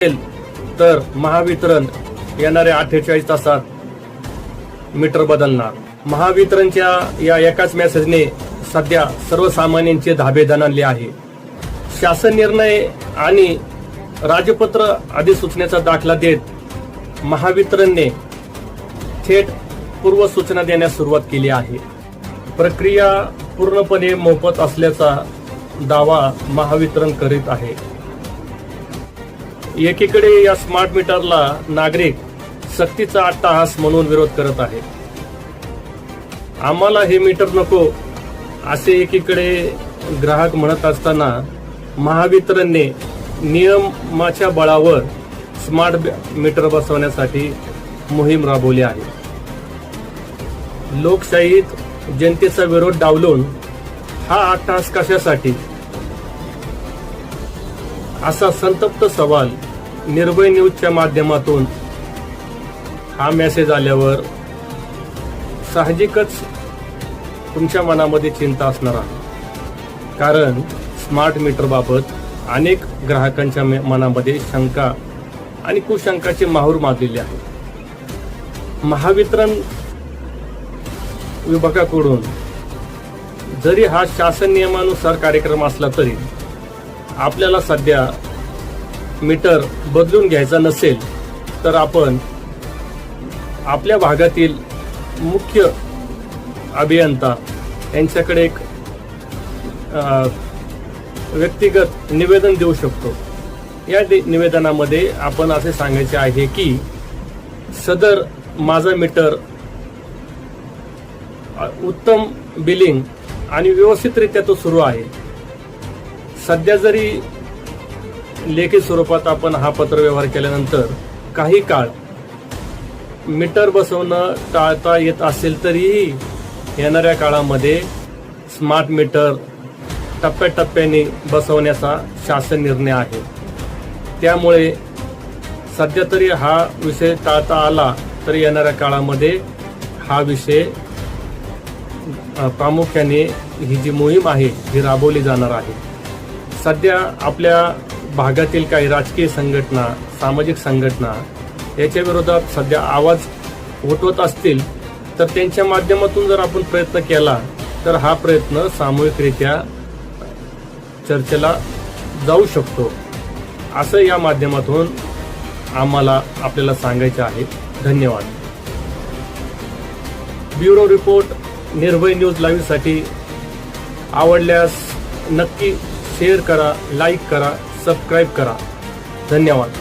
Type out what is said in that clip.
तर महावितरण येणाऱ्या 48 तासात मीटर बदलणार। महावितरणच्या या एकाच मेसेजने सध्या सर्वसामान्यांचे धाबे दणाणले आहे। शासन निर्णय आणि राजपत्र अधिसूचनेचा दाखला देत महावितरणने थेट पूर्व सूचना देण्यास सुरुवात केली आहे। प्रक्रिया पूर्णपणे मोफत असल्याचा दावा महावितरण करीत आहे। एकीकडे या स्मार्ट मीटरला नागरिक सक्तीचा अट्टहास म्हणून विरोध करत आहेत। आम्हाला हे मीटर नको असे एकीकडे ग्राहक म्हणत असताना महावितरणने नियमाच्या बळावर स्मार्ट मीटर बसवण्यासाठी मोहीम राबवली आहे। लोकशाहीत जनतेचा विरोध डावलून हा अट्टहास कशासाठी असा संतप्त सवाल निर्भय न्यूजच्या माध्यमातून हा मेसेज आल्यावर साहजिकच तुमच्या मनामध्ये चिंता असणार आहे। कारण स्मार्ट मीटर बाबत अनेक ग्राहकांच्या मनामध्ये शंका आणि कुशंकाचे माहूर माजलेले आहे। महावितरण विभागाकडून जरी हा शासन नियमानुसार कार्यक्रम असला तरी आपल्याला सध्या मीटर बदलून घ्यायचा नसेल तर आपण आपल्या भागातील मुख्य अभियंता यांच्याकडे एक व्यक्तिगत निवेदन देऊ शकतो। या निवेदनामध्ये आपण असे सांगायचे आहे की सदर माझा मीटर उत्तम बिलिंग आणि व्यवस्थितरित्या तो सुरू आहे। सध्या जरी लेखी स्वरूपात आपण हा पत्रव्यवहार केल्यानंतर काही काळ मीटर बसवणं टाळता येत असेल तरीही येणाऱ्या काळामध्ये स्मार्ट मीटर टप्प्याटप्प्याने बसवण्याचा शासन निर्णय आहे। त्यामुळे सध्या तरी हा विषय टाळता आला तरी येणाऱ्या काळामध्ये हा विषय प्रामुख्याने ही जी मोहीम आहे ही राबवली जाणार आहे। सध्या आपल्या भागातील काही राजकीय संघटना, सामाजिक संघटना याच्या विरोधात सध्या आवाज उठवत असतील तर त्यांच्या माध्यमातून जर आपण प्रयत्न केला तर हा प्रयत्न सामूहिकरित्या चर्चेला जाऊ शकतो असं या माध्यमातून आम्हाला आपल्याला सांगायचे आहे। धन्यवाद। ब्युरो रिपोर्ट निर्भय न्यूज लाईव्ह साठी आवडल्यास नक्की शेअर करा, लाईक करा, सबस्क्राईब करा। धन्यवाद।